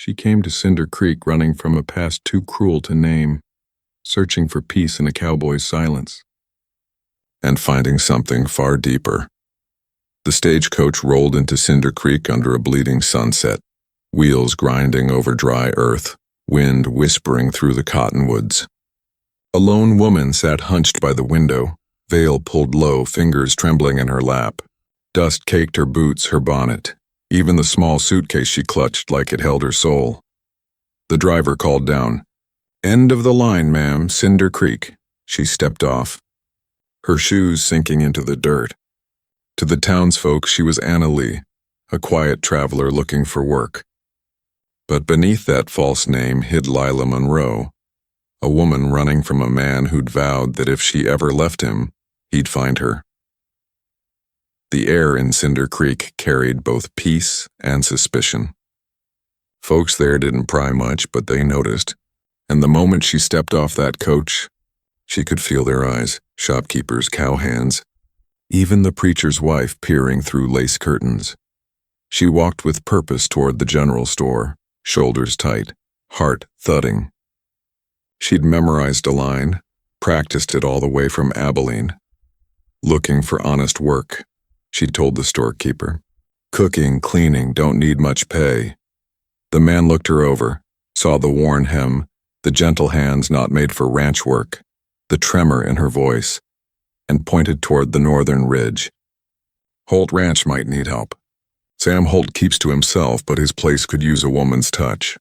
She came to Cinder Creek running from a past too cruel to name, searching for peace in a cowboy's silence, and finding something far deeper. The stagecoach rolled into Cinder Creek under a bleeding sunset, wheels grinding over dry earth, wind whispering through the cottonwoods. A lone woman sat hunched by the window, veil pulled low, fingers trembling in her lap. Dust caked her boots, her bonnet, even the small suitcase she clutched like it held her soul. The driver called down, "End of the line, ma'am, Cinder Creek." She stepped off, her shoes sinking into the dirt. To the townsfolk, she was Anna Lee, a quiet traveler looking for work. But beneath that false name hid Lila Monroe, a woman running from a man who'd vowed that if she ever left him, he'd find her. The air in Cinder Creek carried both peace and suspicion. Folks there didn't pry much, but they noticed, and the moment she stepped off that coach, she could feel their eyes, shopkeepers, cowhands, even the preacher's wife peering through lace curtains. She walked with purpose toward the general store, shoulders tight, heart thudding. She'd memorized a line, practiced it all the way from Abilene. Looking for honest work, she'd told the storekeeper. Cooking, cleaning, don't need much pay. The man looked her over, saw the worn hem, the gentle hands not made for ranch work, the tremor in her voice, and pointed toward the northern ridge. Holt Ranch might need help. Sam Holt keeps to himself, but his place could use a woman's touch.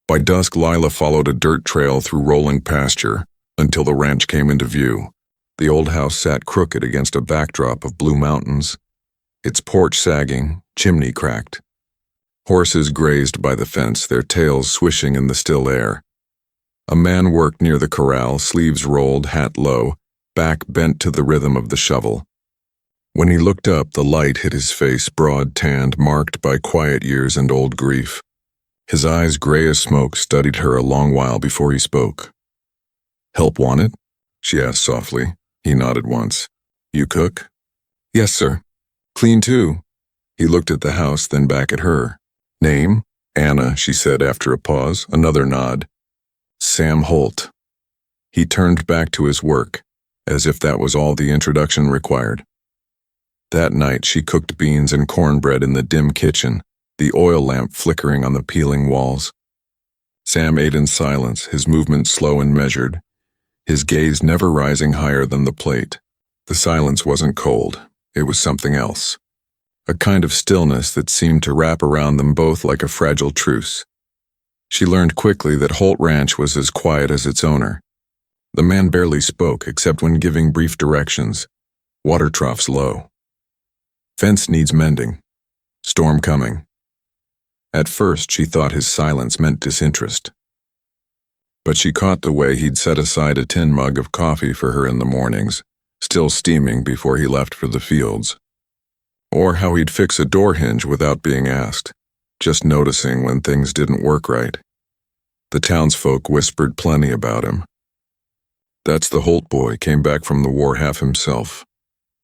By dusk, Lila followed a dirt trail through rolling pasture until the ranch came into view. The old house sat crooked against a backdrop of blue mountains, its porch sagging, chimney cracked. Horses grazed by the fence, their tails swishing in the still air. A man worked near the corral, sleeves rolled, hat low, back bent to the rhythm of the shovel. When he looked up, the light hit his face, broad-tanned, marked by quiet years and old grief. His eyes, gray as smoke, studied her a long while before he spoke. "Help wanted?" she asked softly. He nodded once. "You cook?" "Yes, sir. Clean, too." He looked at the house, then back at her. "Name?" "Anna," she said after a pause, another nod. "Sam Holt." He turned back to his work, as if that was all the introduction required. That night she cooked beans and cornbread in the dim kitchen, the oil lamp flickering on the peeling walls. Sam ate in silence, his movements slow and measured, his gaze never rising higher than the plate. The silence wasn't cold, it was something else. A kind of stillness that seemed to wrap around them both like a fragile truce. She learned quickly that Holt Ranch was as quiet as its owner. The man barely spoke except when giving brief directions. Water troughs low. Fence needs mending. Storm coming. At first she thought his silence meant disinterest. But she caught the way he'd set aside a tin mug of coffee for her in the mornings, still steaming before he left for the fields. Or how he'd fix a door hinge without being asked, just noticing when things didn't work right. The townsfolk whispered plenty about him. "That's the Holt boy, came back from the war half himself.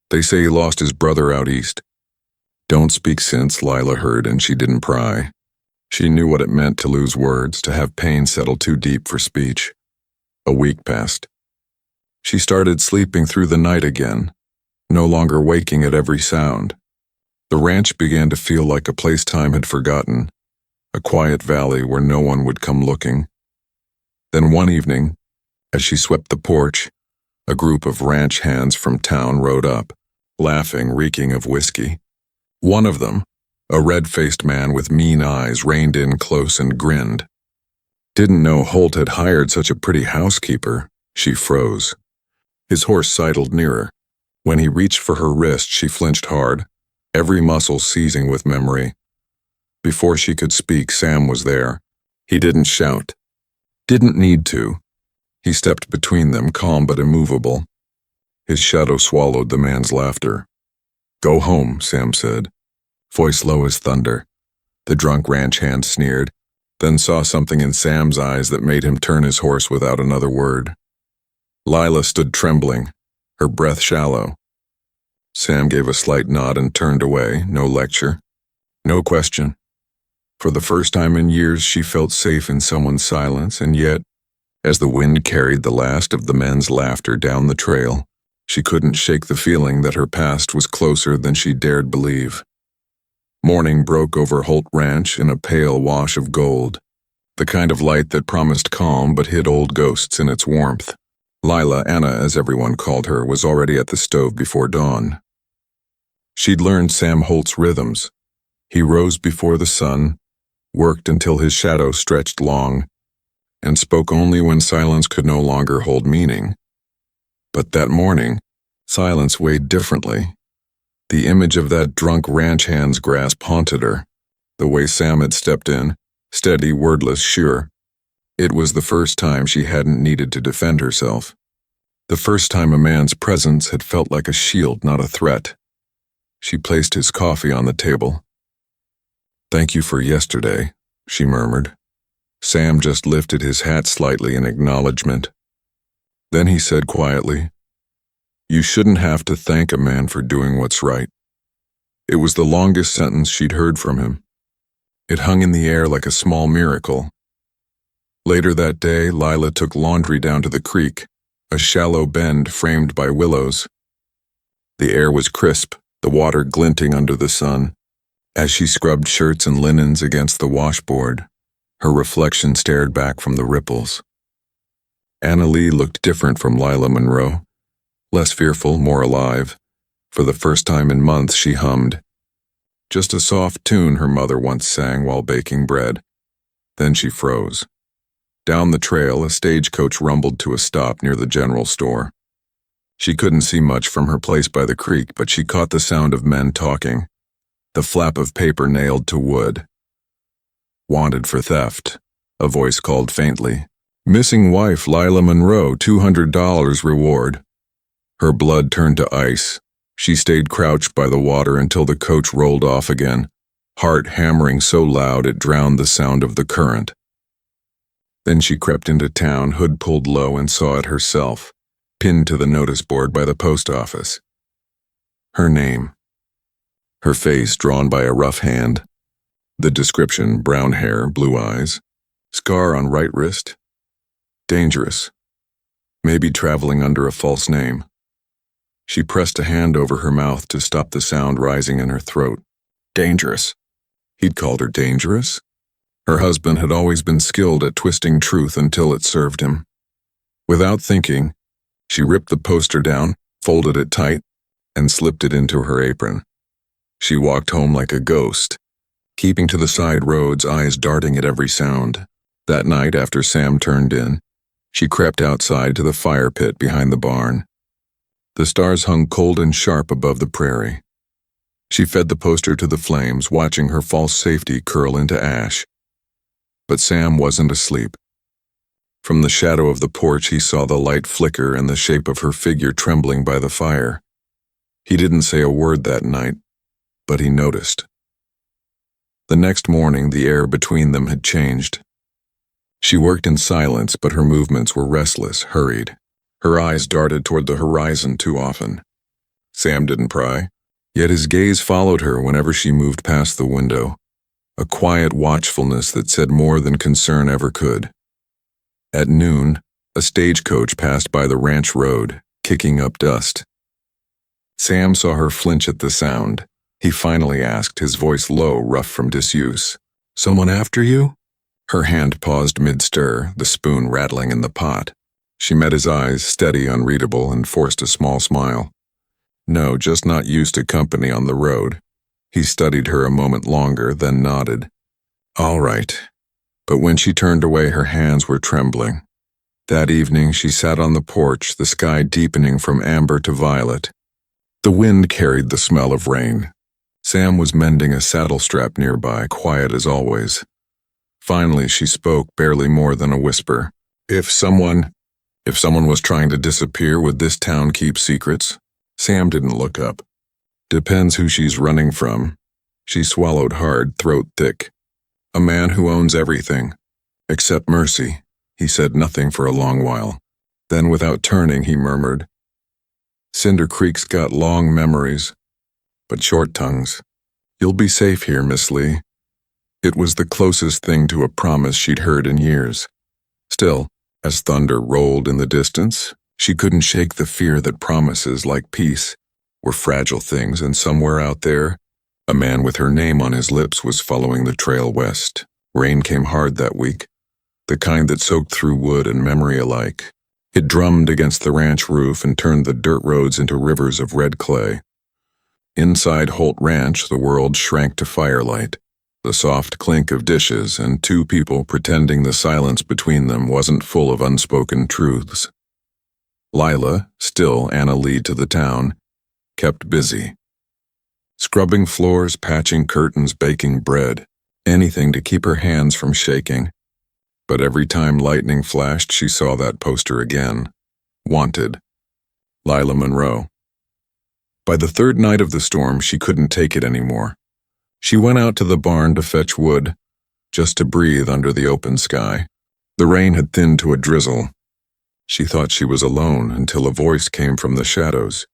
They say he lost his brother out east." "Don't speak since," Lila heard, and she didn't pry. She knew what it meant to lose words, to have pain settle too deep for speech. A week passed. She started sleeping through the night again, no longer waking at every sound. The ranch began to feel like a place time had forgotten, a quiet valley where no one would come looking. Then one evening, as she swept the porch, a group of ranch hands from town rode up, laughing, reeking of whiskey. One of them, a red-faced man with mean eyes, reined in close and grinned. Didn't know Holt had hired such a pretty housekeeper. She froze. His horse sidled nearer. When he reached for her wrist, she flinched hard, every muscle seizing with memory. Before she could speak, Sam was there. He didn't shout. Didn't need to. He stepped between them, calm but immovable. His shadow swallowed the man's laughter. "Go home," Sam said, voice low as thunder. The drunk ranch hand sneered, then saw something in Sam's eyes that made him turn his horse without another word. Lila stood trembling, her breath shallow. Sam gave a slight nod and turned away, no lecture, no question. For the first time in years, she felt safe in someone's silence, and yet, as the wind carried the last of the men's laughter down the trail, she couldn't shake the feeling that her past was closer than she dared believe. Morning broke over Holt Ranch in a pale wash of gold, the kind of light that promised calm but hid old ghosts in its warmth. Lila, Anna as everyone called her, was already at the stove before dawn. She'd learned Sam Holt's rhythms. He rose before the sun, worked until his shadow stretched long, and spoke only when silence could no longer hold meaning. But that morning, silence weighed differently. The image of that drunk ranch hand's grasp haunted her, the way Sam had stepped in, steady, wordless, sure. It was the first time she hadn't needed to defend herself. The first time a man's presence had felt like a shield, not a threat. She placed his coffee on the table. "Thank you for yesterday," she murmured. Sam just lifted his hat slightly in acknowledgement. Then he said quietly, "You shouldn't have to thank a man for doing what's right." It was the longest sentence she'd heard from him. It hung in the air like a small miracle. Later that day, Lila took laundry down to the creek, a shallow bend framed by willows. The air was crisp, the water glinting under the sun. As she scrubbed shirts and linens against the washboard, her reflection stared back from the ripples. Anna Lee looked different from Lila Monroe, less fearful, more alive. For the first time in months, she hummed. Just a soft tune her mother once sang while baking bread. Then she froze. Down the trail, a stagecoach rumbled to a stop near the general store. She couldn't see much from her place by the creek, but she caught the sound of men talking, the flap of paper nailed to wood. "Wanted for theft," a voice called faintly. "Missing wife Lila Monroe, $200 reward." Her blood turned to ice. She stayed crouched by the water until the coach rolled off again, heart hammering so loud it drowned the sound of the current. Then she crept into town, hood pulled low, and saw it herself, pinned to the notice board by the post office. Her name. Her face drawn by a rough hand. The description: brown hair, blue eyes, scar on right wrist. Dangerous. Maybe traveling under a false name. She pressed a hand over her mouth to stop the sound rising in her throat. Dangerous. He'd called her dangerous? Her husband had always been skilled at twisting truth until it served him. Without thinking, she ripped the poster down, folded it tight, and slipped it into her apron. She walked home like a ghost, keeping to the side roads, eyes darting at every sound. That night, after Sam turned in, she crept outside to the fire pit behind the barn. The stars hung cold and sharp above the prairie. She fed the poster to the flames, watching her false safety curl into ash. But Sam wasn't asleep. From the shadow of the porch, he saw the light flicker and the shape of her figure trembling by the fire. He didn't say a word that night, but he noticed. The next morning, the air between them had changed. She worked in silence, but her movements were restless, hurried. Her eyes darted toward the horizon too often. Sam didn't pry, yet his gaze followed her whenever she moved past the window, a quiet watchfulness that said more than concern ever could. At noon, a stagecoach passed by the ranch road, kicking up dust. Sam saw her flinch at the sound. He finally asked, his voice low, rough from disuse. "Someone after you?" Her hand paused mid-stir, the spoon rattling in the pot. She met his eyes, steady, unreadable, and forced a small smile. "No, just not used to company on the road." He studied her a moment longer, then nodded. "All right." But when she turned away, her hands were trembling. That evening, she sat on the porch, the sky deepening from amber to violet. The wind carried the smell of rain. Sam was mending a saddle strap nearby, quiet as always. Finally, she spoke, barely more than a whisper. If someone was trying to disappear, would this town keep secrets?" Sam didn't look up. "Depends who she's running from." She swallowed hard, throat thick. "A man who owns everything. Except mercy." He said nothing for a long while. Then, without turning, he murmured, "Cinder Creek's got long memories, but short tongues. You'll be safe here, Miss Lee. It was the closest thing to a promise she'd heard in years. Still, as thunder rolled in the distance, she couldn't shake the fear that promises like peace were fragile things, and somewhere out there, a man with her name on his lips was following the trail west. Rain came hard that week, the kind that soaked through wood and memory alike. It drummed against the ranch roof and turned the dirt roads into rivers of red clay. Inside Holt Ranch, the world shrank to firelight, the soft clink of dishes, and two people pretending the silence between them wasn't full of unspoken truths. Lila, still Anna lead to the town, kept busy. Scrubbing floors, patching curtains, baking bread, anything to keep her hands from shaking. But every time lightning flashed, she saw that poster again. Wanted. Lila Monroe. By the third night of the storm, she couldn't take it anymore. She went out to the barn to fetch wood, just to breathe under the open sky. The rain had thinned to a drizzle. She thought she was alone until a voice came from the shadows.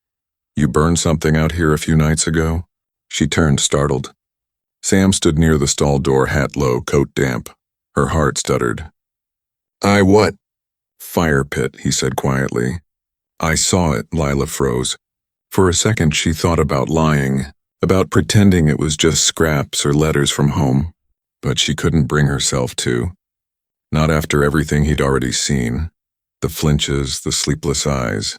"You burned something out here a few nights ago?" She turned, startled. Sam stood near the stall door, hat low, coat damp. Her heart stuttered. "I what?" "Fire pit," he said quietly. "I saw it," Lila froze. For a second she thought about lying, about pretending it was just scraps or letters from home, but she couldn't bring herself to. Not after everything he'd already seen. The flinches, the sleepless eyes,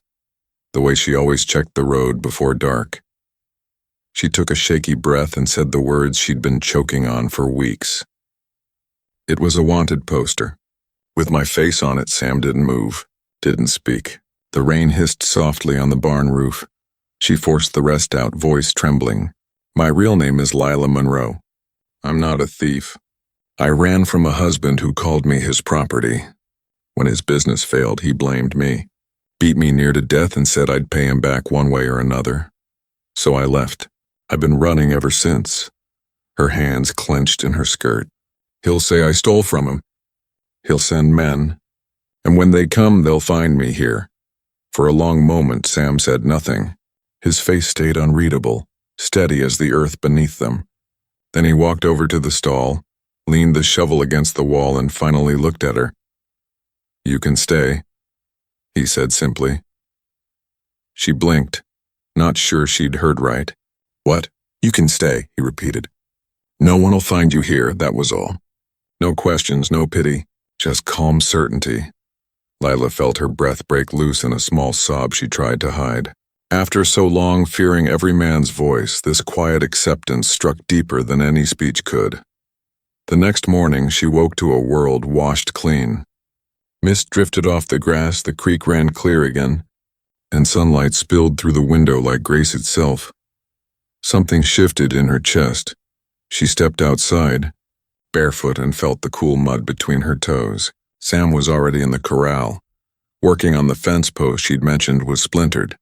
the way she always checked the road before dark. She took a shaky breath and said the words she'd been choking on for weeks. It was a wanted poster. With my face on it, Sam didn't move, didn't speak. The rain hissed softly on the barn roof. She forced the rest out, voice trembling. "My real name is Lila Monroe. I'm not a thief. I ran from a husband who called me his property. When his business failed, he blamed me, beat me near to death and said I'd pay him back one way or another. So I left. I've been running ever since." Her hands clenched in her skirt. "He'll say I stole from him. He'll send men. And when they come, they'll find me here." For a long moment, Sam said nothing. His face stayed unreadable, steady as the earth beneath them. Then he walked over to the stall, leaned the shovel against the wall, and finally looked at her. "You can stay," he said simply. She blinked, not sure she'd heard right. "What? You can stay," he repeated. "No one'll find you here, that was all. No questions, no pity, just calm certainty." Lila felt her breath break loose in a small sob she tried to hide. After so long fearing every man's voice, this quiet acceptance struck deeper than any speech could. The next morning, she woke to a world washed clean. Mist drifted off the grass, the creek ran clear again, and sunlight spilled through the window like grace itself. Something shifted in her chest. She stepped outside, barefoot, and felt the cool mud between her toes. Sam was already in the corral. Working on the fence post she'd mentioned was splintered.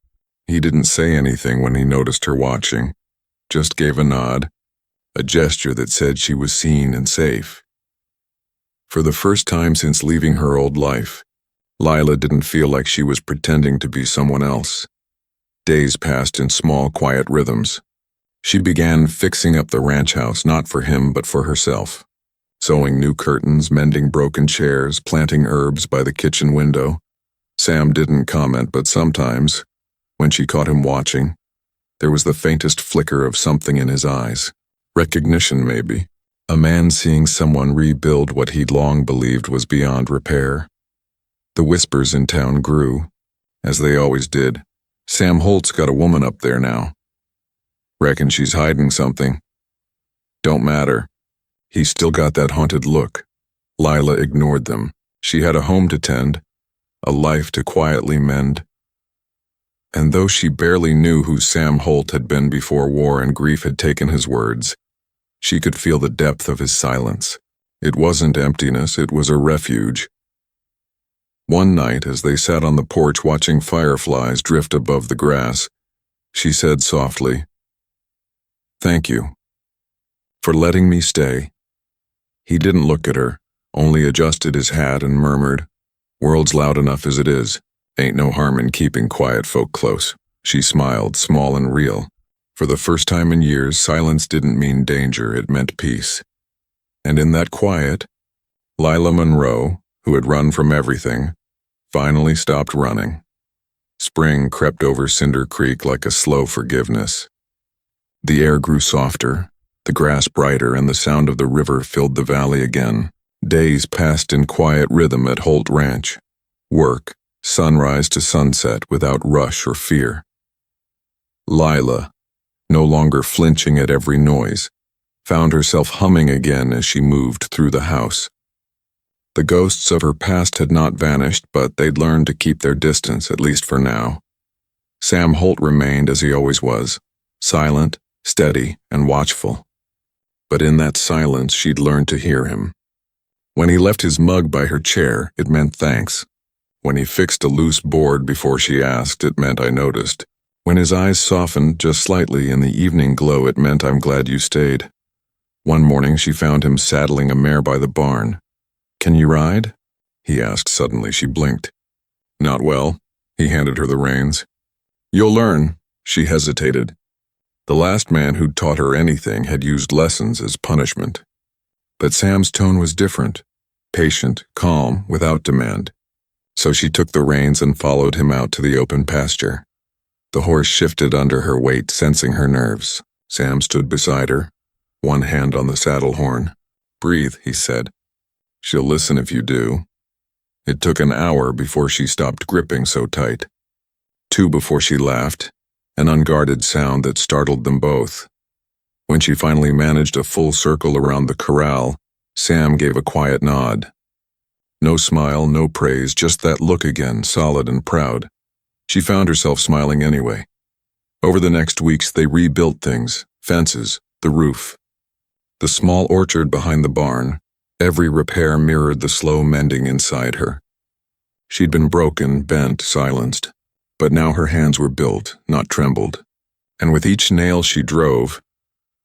He didn't say anything when he noticed her watching, just gave a nod, a gesture that said she was seen and safe. For the first time since leaving her old life, Lila didn't feel like she was pretending to be someone else. Days passed in small, quiet rhythms. She began fixing up the ranch house, not for him but for herself. Sewing new curtains, mending broken chairs, planting herbs by the kitchen window. Sam didn't comment, but sometimes, when she caught him watching, there was the faintest flicker of something in his eyes. Recognition, maybe. A man seeing someone rebuild what he'd long believed was beyond repair. The whispers in town grew, as they always did. "Sam Holt's got a woman up there now. Reckon she's hiding something." "Don't matter. He's still got that haunted look." Lila ignored them. She had a home to tend, a life to quietly mend. And though she barely knew who Sam Holt had been before war and grief had taken his words, she could feel the depth of his silence. It wasn't emptiness, it was a refuge. One night, as they sat on the porch watching fireflies drift above the grass, she said softly, "Thank you for letting me stay." He didn't look at her, only adjusted his hat and murmured, "World's loud enough as it is. Ain't no harm in keeping quiet folk close." She smiled, small and real. For the first time in years, silence didn't mean danger, it meant peace. And in that quiet, Lila Monroe, who had run from everything, finally stopped running. Spring crept over Cinder Creek like a slow forgiveness. The air grew softer, the grass brighter, and the sound of the river filled the valley again. Days passed in quiet rhythm at Holt Ranch. Work, sunrise to sunset without rush or fear. Lila, no longer flinching at every noise, found herself humming again as she moved through the house. The ghosts of her past had not vanished, but they'd learned to keep their distance, at least for now. Sam Holt remained as he always was, silent, steady, and watchful. But in that silence, she'd learned to hear him. When he left his mug by her chair, it meant thanks. When he fixed a loose board before she asked, it meant I noticed. When his eyes softened just slightly in the evening glow, it meant I'm glad you stayed. One morning, she found him saddling a mare by the barn. "Can you ride?" he asked suddenly. She blinked. "Not well." He handed her the reins. "You'll learn." She hesitated. The last man who'd taught her anything had used lessons as punishment. But Sam's tone was different, patient, calm, without demand. So she took the reins and followed him out to the open pasture. The horse shifted under her weight, sensing her nerves. Sam stood beside her, one hand on the saddle horn. "Breathe," he said. "She'll listen if you do." It took an hour before she stopped gripping so tight. 2 before she laughed, an unguarded sound that startled them both. When she finally managed a full circle around the corral, Sam gave a quiet nod. No smile, no praise, just that look again, solid and proud. She found herself smiling anyway. Over the next weeks, they rebuilt things, fences, the roof. The small orchard behind the barn, every repair mirrored the slow mending inside her. She'd been broken, bent, silenced, but now her hands were built, not trembled. And with each nail she drove,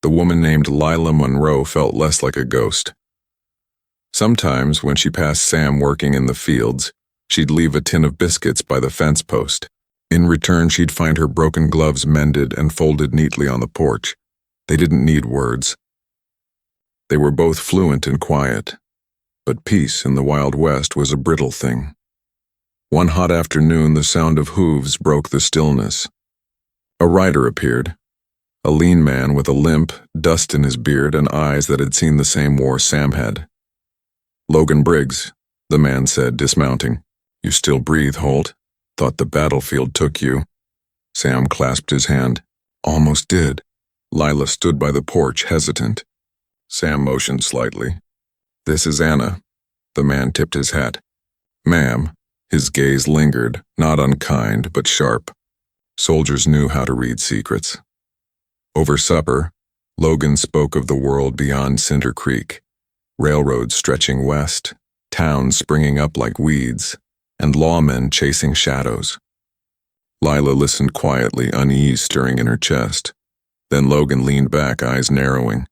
the woman named Lila Monroe felt less like a ghost. Sometimes, when she passed Sam working in the fields, she'd leave a tin of biscuits by the fence post. In return, she'd find her broken gloves mended and folded neatly on the porch. They didn't need words. They were both fluent and quiet, but peace in the Wild West was a brittle thing. One hot afternoon, the sound of hooves broke the stillness. A rider appeared, a lean man with a limp, dust in his beard, and eyes that had seen the same war Sam had. "Logan Briggs," the man said, dismounting. "You still breathe, Holt. Thought the battlefield took you." Sam clasped his hand. "Almost did." Lila stood by the porch, hesitant. Sam motioned slightly. "This is Anna." The man tipped his hat. "Ma'am." His gaze lingered, not unkind, but sharp. Soldiers knew how to read secrets. Over supper, Logan spoke of the world beyond Cinder Creek. Railroads stretching west, towns springing up like weeds, and lawmen chasing shadows. Lila listened quietly, unease stirring in her chest. Then Logan leaned back, eyes narrowing.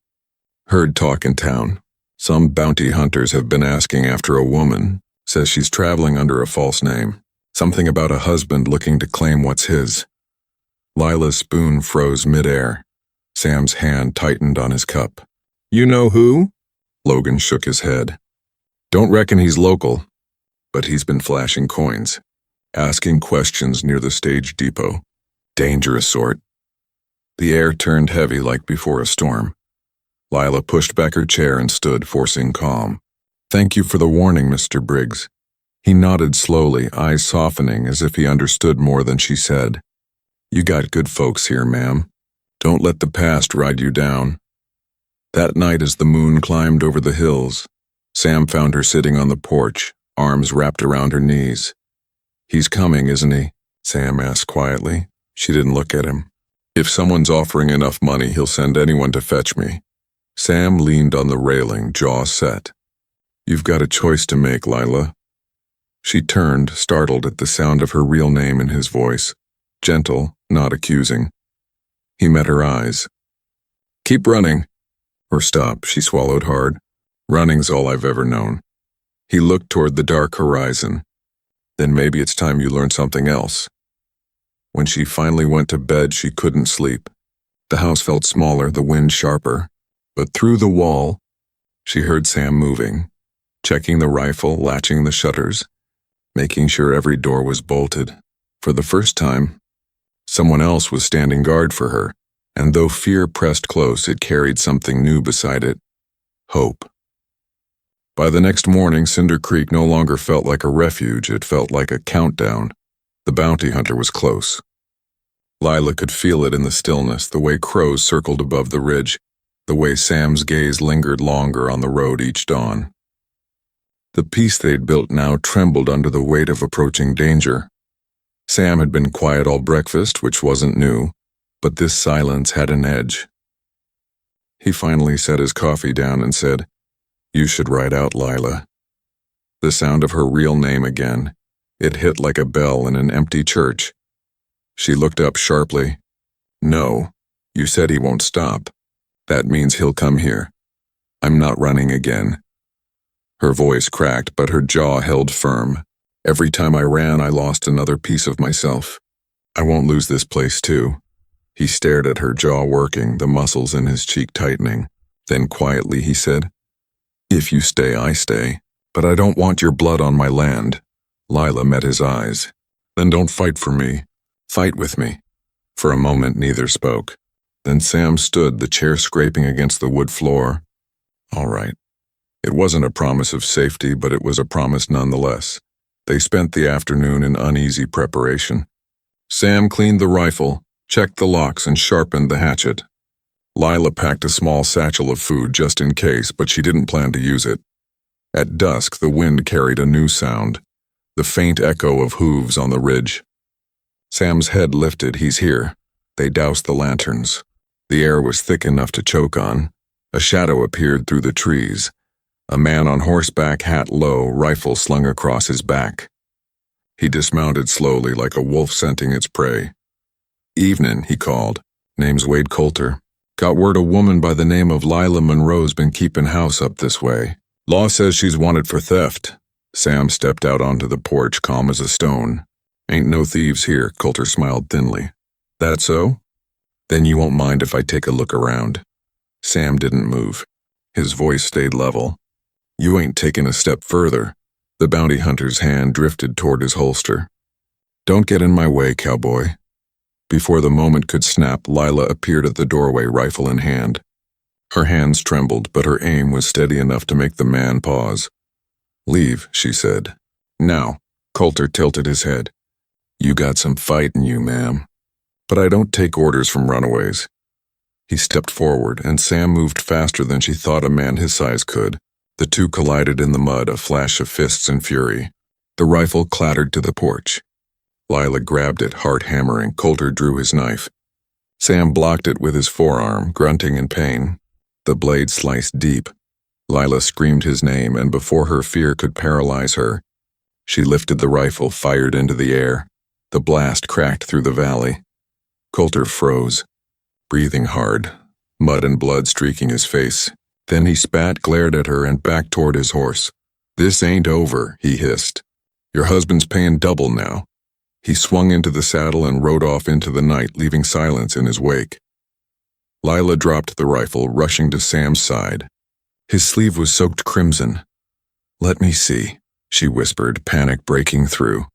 "Heard talk in town. Some bounty hunters have been asking after a woman. Says she's traveling under a false name. Something about a husband looking to claim what's his." Lila's spoon froze midair. Sam's hand tightened on his cup. "You know who?" Logan shook his head. "Don't reckon he's local, but he's been flashing coins, asking questions near the stage depot. Dangerous sort." The air turned heavy like before a storm. Lila pushed back her chair and stood, forcing calm. "Thank you for the warning, Mr. Briggs." He nodded slowly, eyes softening as if he understood more than she said. "You got good folks here, ma'am. Don't let the past ride you down." That night, as the moon climbed over the hills, Sam found her sitting on the porch, arms wrapped around her knees. "He's coming, isn't he?" Sam asked quietly. She didn't look at him. "If someone's offering enough money, he'll send anyone to fetch me." Sam leaned on the railing, jaw set. "You've got a choice to make, Lila." She turned, startled at the sound of her real name in his voice, gentle, not accusing. He met her eyes. "Keep running." Or stop, she swallowed hard. "Running's all I've ever known." He looked toward the dark horizon. "Then maybe it's time you learned something else." When she finally went to bed, she couldn't sleep. The house felt smaller, the wind sharper. But through the wall, She heard Sam moving, checking the rifle, latching the shutters, making sure every door was bolted. For the first time, someone else was standing guard for her, and though fear pressed close, it carried something new beside it: hope. By the next morning, Cinder Creek no longer felt like a refuge, it felt like a countdown. The bounty hunter was close. Lila could feel it in the stillness, the way crows circled above the ridge, the way Sam's gaze lingered longer on the road each dawn. The peace they'd built now trembled under the weight of approaching danger. Sam had been quiet all breakfast, which wasn't new, but this silence had an edge. He finally set his coffee down and said, "You should ride out, Lila." The sound of her real name again. It hit like a bell in an empty church. She looked up sharply. "No, you said he won't stop. That means he'll come here. I'm not running again." Her voice cracked, but her jaw held firm. "Every time I ran, I lost another piece of myself. I won't lose this place too." He stared at her, jaw working, the muscles in his cheek tightening. Then quietly he said, "If you stay, I stay. But I don't want your blood on my land." Lila met his eyes. "Then don't fight for me. Fight with me." For a moment neither spoke. Then Sam stood, the chair scraping against the wood floor. All right. It wasn't a promise of safety, but it was a promise nonetheless. They spent the afternoon in uneasy preparation. Sam cleaned the rifle, checked the locks, and sharpened the hatchet. Lila packed a small satchel of food just in case, but she didn't plan to use it. At dusk, the wind carried a new sound, the faint echo of hooves on the ridge. Sam's head lifted. He's here. They doused the lanterns. The air was thick enough to choke on. A shadow appeared through the trees. A man on horseback, hat low, rifle slung across his back. He dismounted slowly like a wolf scenting its prey. "Evening," he called. "Name's Wade Coulter. Got word a woman by the name of Lila Monroe's been keeping house up this way. Law says she's wanted for theft." Sam stepped out onto the porch, calm as a stone. "Ain't no thieves here," Coulter smiled thinly. "That so? Then you won't mind if I take a look around." Sam didn't move. His voice stayed level. "You ain't taken a step further." The bounty hunter's hand drifted toward his holster. "Don't get in my way, cowboy." Before the moment could snap, Lila appeared at the doorway, rifle in hand. Her hands trembled, but her aim was steady enough to make the man pause. "Leave," she said. "Now." Coulter tilted his head. "You got some fight in you, ma'am. But I don't take orders from runaways." He stepped forward, and Sam moved faster than she thought a man his size could. The two collided in the mud, a flash of fists and fury. The rifle clattered to the porch. Lila grabbed it, heart hammering. Coulter drew his knife. Sam blocked it with his forearm, grunting in pain. The blade sliced deep. Lila screamed his name, and before her fear could paralyze her, she lifted the rifle, fired into the air. The blast cracked through the valley. Coulter froze, breathing hard, mud and blood streaking his face. Then he spat, glared at her, and backed toward his horse. "This ain't over," he hissed. "Your husband's paying double now." He swung into the saddle and rode off into the night, leaving silence in his wake. Lila dropped the rifle, rushing to Sam's side. His sleeve was soaked crimson. "Let me see," she whispered, panic breaking through.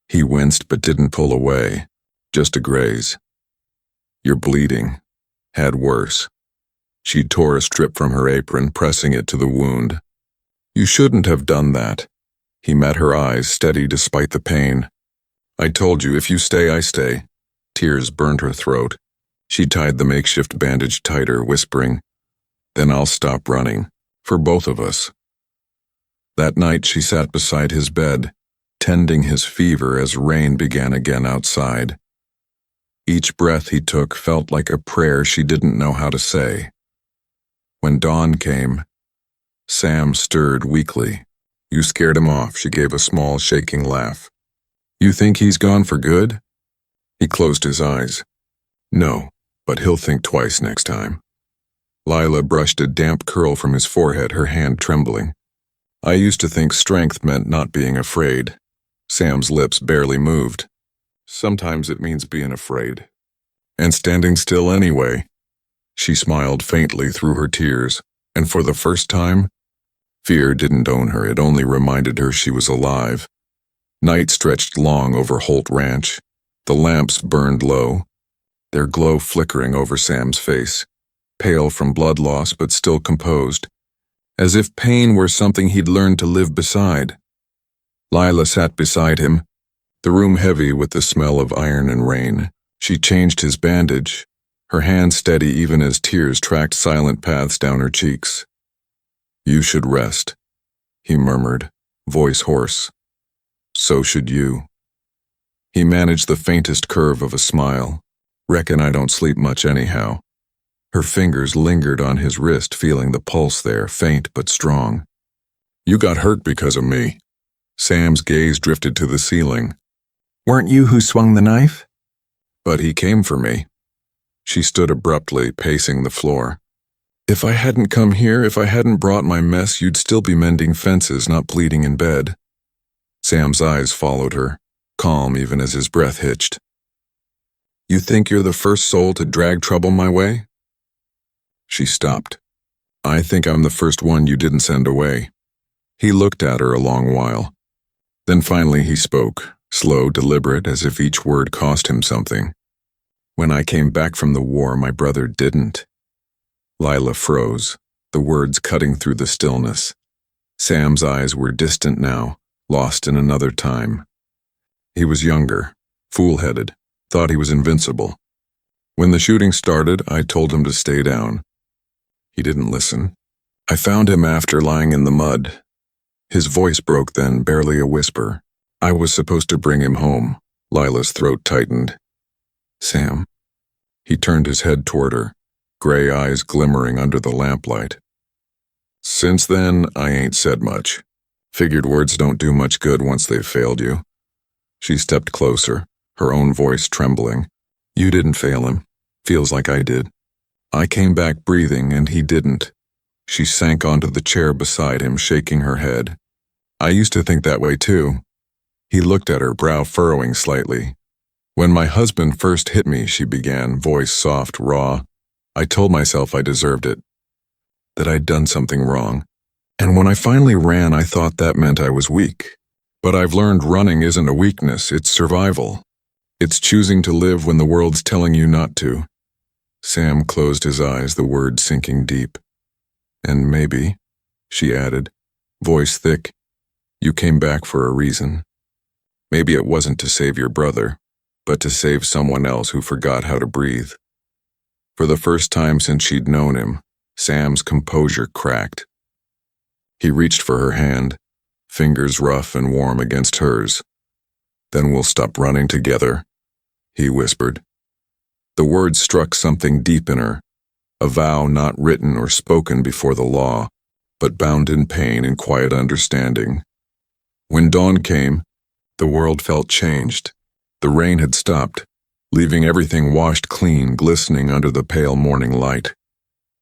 He winced but didn't pull away. "Just a graze." "You're bleeding." Had worse. She tore a strip from her apron, pressing it to the wound. "You shouldn't have done that." He met her eyes, steady despite the pain. "I told you, if you stay, I stay." Tears burned her throat. She tied the makeshift bandage tighter, whispering, "Then I'll stop running. For both of us." That night she sat beside his bed, tending his fever as rain began again outside. Each breath he took felt like a prayer she didn't know how to say. When dawn came, Sam stirred weakly. "You scared him off," she gave a small, shaking laugh. "You think he's gone for good?" He closed his eyes. "No, but he'll think twice next time." Lila brushed a damp curl from his forehead, her hand trembling. "I used to think strength meant not being afraid." Sam's lips barely moved. "Sometimes it means being afraid. And standing still anyway." She smiled faintly through her tears, and for the first time, Fear didn't own her, it only reminded her she was alive. Night stretched long over Holt Ranch. The lamps burned low, their glow flickering over Sam's face, pale from blood loss but still composed, as if pain were something he'd learned to live beside. Lila sat beside him, the room heavy with the smell of iron and rain. She changed his bandage, her hand steady even as tears tracked silent paths down her cheeks. "You should rest," he murmured, voice hoarse. "So should you." He managed the faintest curve of a smile. "Reckon I don't sleep much anyhow." Her fingers lingered on his wrist, feeling the pulse there, faint but strong. "You got hurt because of me." Sam's gaze drifted to the ceiling. "Weren't you who swung the knife?" "But he came for me." She stood abruptly, pacing the floor. "If I hadn't come here, if I hadn't brought my mess, you'd still be mending fences, not bleeding in bed." Sam's eyes followed her, calm even as his breath hitched. "You think you're the first soul to drag trouble my way?" She stopped. "I think I'm the first one you didn't send away." He looked at her a long while. Then finally he spoke, slow, deliberate, as if each word cost him something. "When I came back from the war, my brother didn't." Lila froze, the words cutting through the stillness. Sam's eyes were distant now, lost in another time. He was younger, fool-headed, thought he was invincible. "When the shooting started, I told him to stay down. He didn't listen. I found him after lying in the mud." His voice broke then, barely a whisper. "I was supposed to bring him home." Lila's throat tightened. "Sam." He turned his head toward her, gray eyes glimmering under the lamplight. "Since then, I ain't said much. Figured words don't do much good once they've failed you." She stepped closer, her own voice trembling. "You didn't fail him. Feels like I did. I came back breathing and he didn't." She sank onto the chair beside him, shaking her head. "I used to think that way too." He looked at her, brow furrowing slightly. "When my husband first hit me," she began, voice soft, raw, "I told myself I deserved it, that I'd done something wrong. And when I finally ran, I thought that meant I was weak. But I've learned running isn't a weakness, it's survival. It's choosing to live when the world's telling you not to." Sam closed his eyes, the words sinking deep. "And maybe," she added, voice thick, "you came back for a reason. Maybe it wasn't to save your brother, but to save someone else who forgot how to breathe." For the first time since she'd known him, Sam's composure cracked. He reached for her hand, fingers rough and warm against hers. "Then we'll stop running together," he whispered. The words struck something deep in her, a vow not written or spoken before the law, but bound in pain and quiet understanding. When dawn came, the world felt changed. The rain had stopped, leaving everything washed clean, glistening under the pale morning light.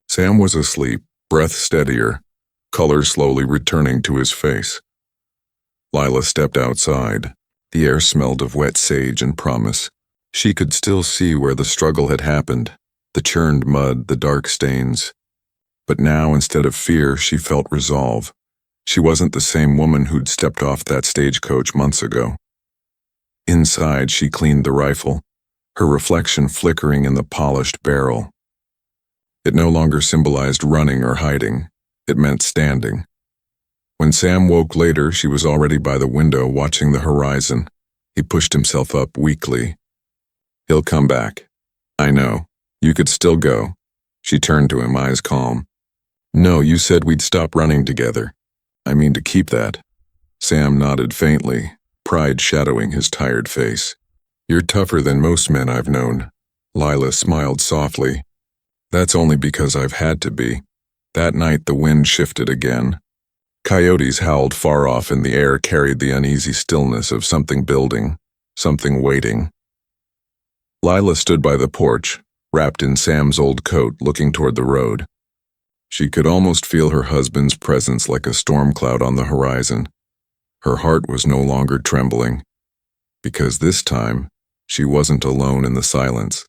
Sam was asleep, breath steadier, color slowly returning to his face. Lila stepped outside. The air smelled of wet sage and promise. She could still see where the struggle had happened, the churned mud, the dark stains. But now, instead of fear, she felt resolve. She wasn't the same woman who'd stepped off that stagecoach months ago. Inside, she cleaned the rifle, her reflection flickering in the polished barrel. It no longer symbolized running or hiding. It meant standing. When Sam woke later, she was already by the window watching the horizon. He pushed himself up weakly. "He'll come back. I know. You could still go." She turned to him, eyes calm. "No, you said we'd stop running together. I mean to keep that." Sam nodded faintly, pride shadowing his tired face. "You're tougher than most men I've known." Lila smiled softly. "That's only because I've had to be." That night the wind shifted again. Coyotes howled far off and the air carried the uneasy stillness of something building, something waiting. Lila stood by the porch, wrapped in Sam's old coat, looking toward the road. She could almost feel her husband's presence like a storm cloud on the horizon. Her heart was no longer trembling, because this time she wasn't alone in the silence.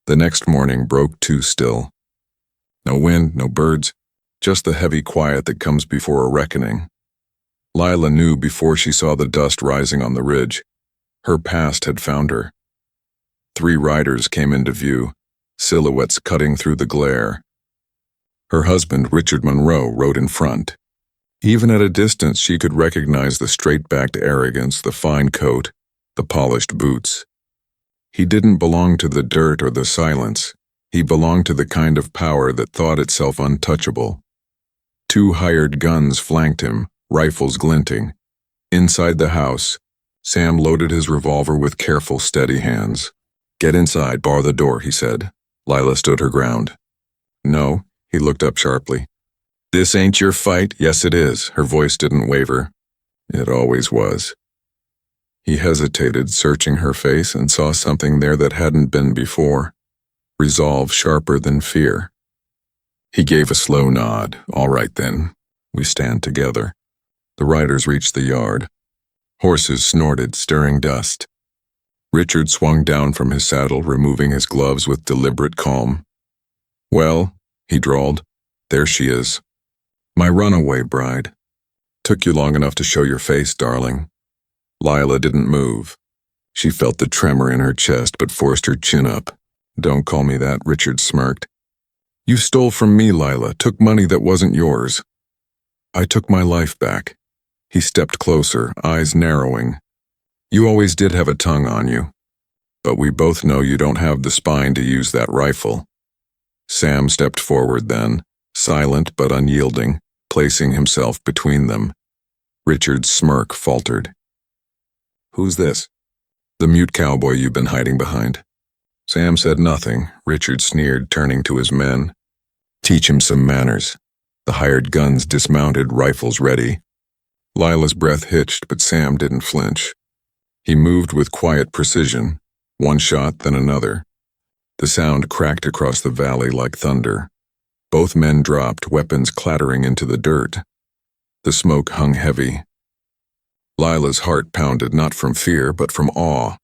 The next morning broke too still. No wind, no birds, just the heavy quiet that comes before a reckoning. Lila knew before she saw the dust rising on the ridge. Her past had found her. 3 riders came into view, silhouettes cutting through the glare. Her husband, Richard Monroe, rode in front. Even at a distance, she could recognize the straight-backed arrogance, the fine coat, the polished boots. He didn't belong to the dirt or the silence. He belonged to the kind of power that thought itself untouchable. 2 hired guns flanked him, rifles glinting. Inside the house, Sam loaded his revolver with careful, steady hands. "Get inside, bar the door," he said. Lila stood her ground. "No," he looked up sharply. "This ain't your fight?" "Yes, it is." Her voice didn't waver. "It always was." He hesitated, searching her face, and saw something there that hadn't been before. Resolve sharper than fear. He gave a slow nod. "All right then, we stand together." The riders reached the yard. Horses snorted, stirring dust. Richard swung down from his saddle, removing his gloves with deliberate calm. "Well," he drawled, "there she is. My runaway bride. Took you long enough to show your face, darling." Lila didn't move. She felt the tremor in her chest but forced her chin up. "Don't call me that," Richard smirked. "You stole from me, Lila, took money that wasn't yours." "I took my life back." He stepped closer, eyes narrowing. "You always did have a tongue on you. But we both know you don't have the spine to use that rifle." Sam stepped forward then, silent but unyielding, placing himself between them. Richard's smirk faltered. "Who's this?" "The mute cowboy you've been hiding behind." Sam said nothing. Richard sneered, turning to his men. "Teach him some manners." The hired guns dismounted, rifles ready. Lila's breath hitched, but Sam didn't flinch. He moved with quiet precision, one shot, then another. The sound cracked across the valley like thunder. Both men dropped, weapons clattering into the dirt. The smoke hung heavy. Lila's heart pounded not from fear, but from awe.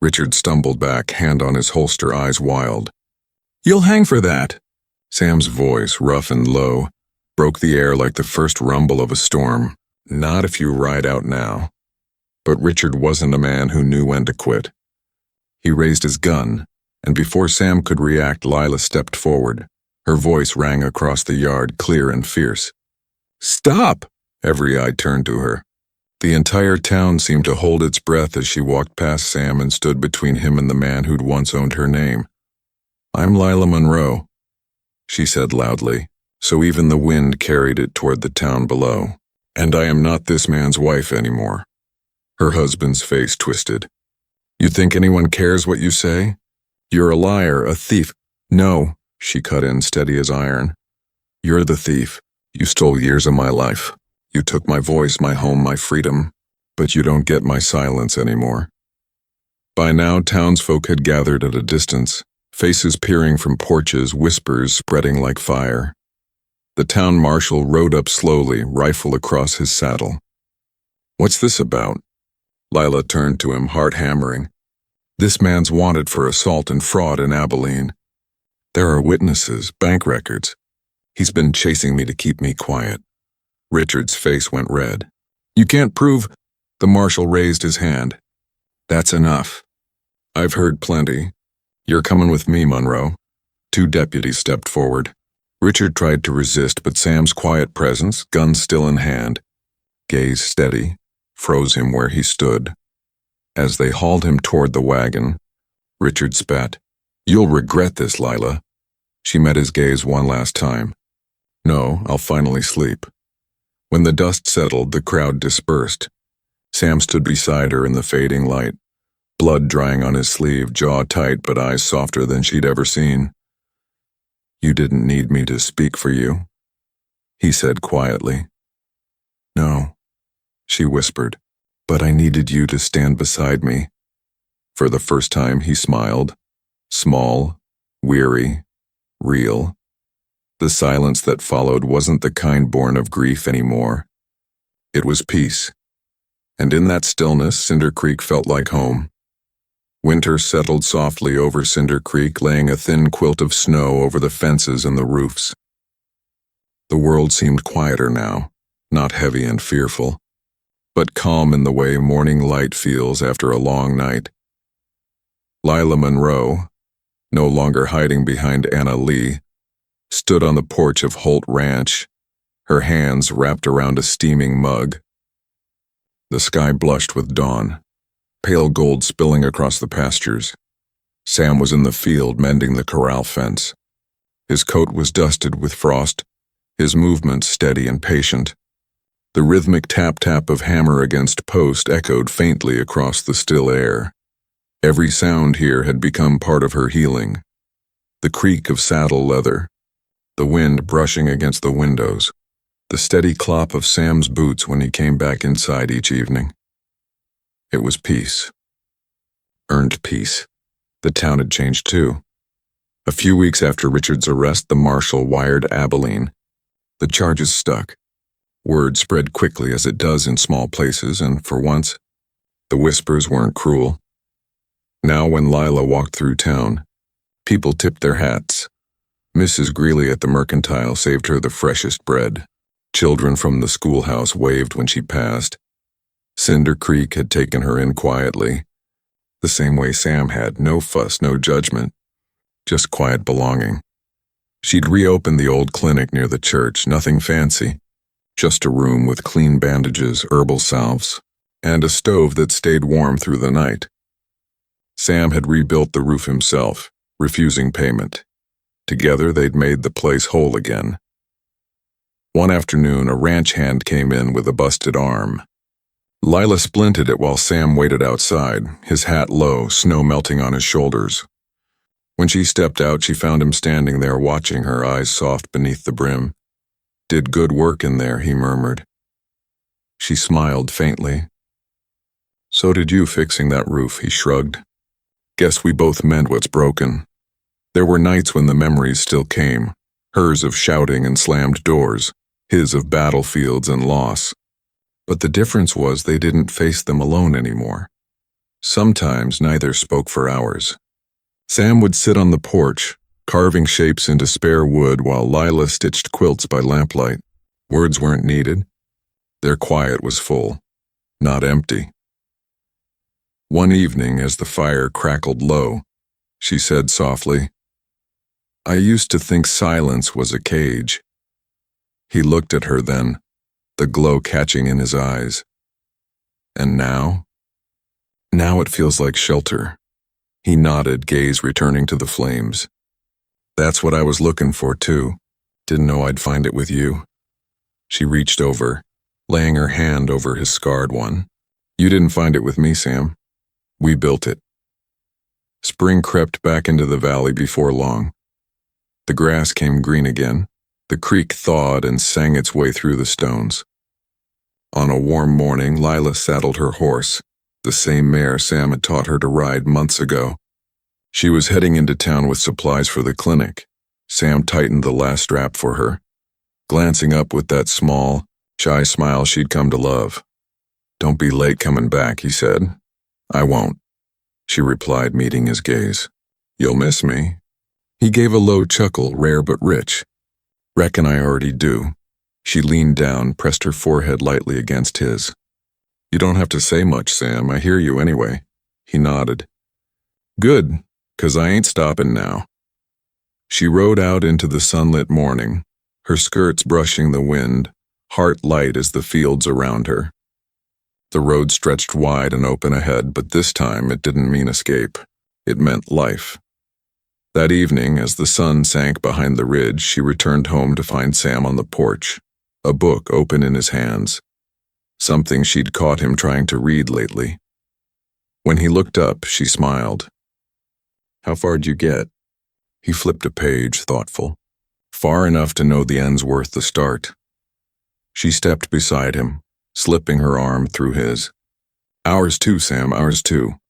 Richard stumbled back, hand on his holster, eyes wild. "You'll hang for that!" Sam's voice, rough and low, broke the air like the first rumble of a storm. "Not if you ride out now." But Richard wasn't a man who knew when to quit. He raised his gun, and before Sam could react, Lila stepped forward. Her voice rang across the yard, clear and fierce. "Stop!" Every eye turned to her. The entire town seemed to hold its breath as she walked past Sam and stood between him and the man who'd once owned her name. "I'm Lila Monroe," she said loudly, so even the wind carried it toward the town below. "And I am not this man's wife anymore." Her husband's face twisted. "You think anyone cares what you say? You're a liar, a thief." "No," she cut in, steady as iron. "You're the thief. You stole years of my life. You took my voice, my home, my freedom. But you don't get my silence anymore." By now, townsfolk had gathered at a distance, faces peering from porches, whispers spreading like fire. The town marshal rode up slowly, rifle across his saddle. "What's this about?" Lila turned to him, heart hammering. "This man's wanted for assault and fraud in Abilene. There are witnesses, bank records. He's been chasing me to keep me quiet." Richard's face went red. "You can't prove—" The marshal raised his hand. "That's enough. I've heard plenty. You're coming with me, Monroe." 2 deputies stepped forward. Richard tried to resist, but Sam's quiet presence, gun still in hand, gaze steady, froze him where he stood. As they hauled him toward the wagon, Richard spat. "You'll regret this, Lila." She met his gaze one last time. "No, I'll finally sleep." When the dust settled, the crowd dispersed. Sam stood beside her in the fading light, blood drying on his sleeve, jaw tight but eyes softer than she'd ever seen. "You didn't need me to speak for you," he said quietly. "No," she whispered, "but I needed you to stand beside me." For the first time he smiled, small, weary, real. The silence that followed wasn't the kind born of grief anymore. It was peace. And in that stillness, Cinder Creek felt like home. Winter settled softly over Cinder Creek, laying a thin quilt of snow over the fences and the roofs. The world seemed quieter now, not heavy and fearful, but calm in the way morning light feels after a long night. Lila Monroe, no longer hiding behind Anna Lee, stood on the porch of Holt Ranch, her hands wrapped around a steaming mug. The sky blushed with dawn, pale gold spilling across the pastures. Sam was in the field mending the corral fence. His coat was dusted with frost, his movements steady and patient. The rhythmic tap-tap of hammer against post echoed faintly across the still air. Every sound here had become part of her healing. The creak of saddle leather, the wind brushing against the windows, the steady clop of Sam's boots when he came back inside each evening. It was peace. Earned peace. The town had changed too. A few weeks after Richard's arrest, the marshal wired Abilene. The charges stuck. Word spread quickly as it does in small places, and for once, the whispers weren't cruel. Now when Lila walked through town, people tipped their hats. Mrs. Greeley at the mercantile saved her the freshest bread. Children from the schoolhouse waved when she passed. Cinder Creek had taken her in quietly, the same way Sam had, no fuss, no judgment, just quiet belonging. She'd reopened the old clinic near the church, nothing fancy, just a room with clean bandages, herbal salves, and a stove that stayed warm through the night. Sam had rebuilt the roof himself, refusing payment. Together they'd made the place whole again. One afternoon, a ranch hand came in with a busted arm. Lila splinted it while Sam waited outside, his hat low, snow melting on his shoulders. When she stepped out, she found him standing there watching her, eyes soft beneath the brim. "Did good work in there," he murmured. She smiled faintly. "So did you fixing that roof," he shrugged. "Guess we both mend what's broken." There were nights when the memories still came, hers of shouting and slammed doors, his of battlefields and loss. But the difference was they didn't face them alone anymore. Sometimes neither spoke for hours. Sam would sit on the porch, carving shapes into spare wood while Lila stitched quilts by lamplight. Words weren't needed. Their quiet was full, not empty. One evening, as the fire crackled low, she said softly, "I used to think silence was a cage." He looked at her then, the glow catching in his eyes. "And now?" "Now it feels like shelter." He nodded, gaze returning to the flames. "That's what I was looking for too. Didn't know I'd find it with you." She reached over, laying her hand over his scarred one. "You didn't find it with me, Sam. We built it." Spring crept back into the valley before long. The grass came green again. The creek thawed and sang its way through the stones. On a warm morning, Lila saddled her horse, the same mare Sam had taught her to ride months ago. She was heading into town with supplies for the clinic. Sam tightened the last strap for her, glancing up with that small, shy smile she'd come to love. "Don't be late coming back," he said. "I won't," she replied, meeting his gaze. "You'll miss me." He gave a low chuckle, rare but rich. "Reckon I already do." She leaned down, pressed her forehead lightly against his. "You don't have to say much, Sam. I hear you anyway." He nodded. "Good, 'cause I ain't stopping now." She rode out into the sunlit morning, her skirts brushing the wind, heart light as the fields around her. The road stretched wide and open ahead, but this time it didn't mean escape. It meant life. That evening, as the sun sank behind the ridge, she returned home to find Sam on the porch, a book open in his hands, something she'd caught him trying to read lately. When he looked up, she smiled. "How far'd you get?" He flipped a page, thoughtful. "Far enough to know the end's worth the start." She stepped beside him, slipping her arm through his. "Ours too, Sam, ours too."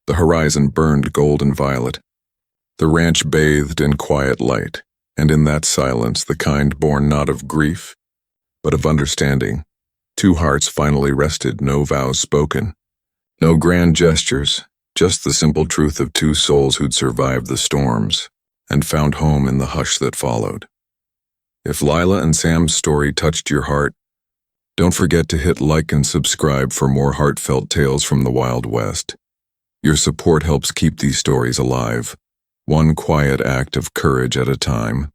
The horizon burned gold and violet. The ranch bathed in quiet light, and in that silence the kind born not of grief, but of understanding. Two hearts finally rested, no vows spoken. No grand gestures, just the simple truth of two souls who'd survived the storms and found home in the hush that followed. If Lila and Sam's story touched your heart, don't forget to hit like and subscribe for more heartfelt tales from the Wild West. Your support helps keep these stories alive, one quiet act of courage at a time.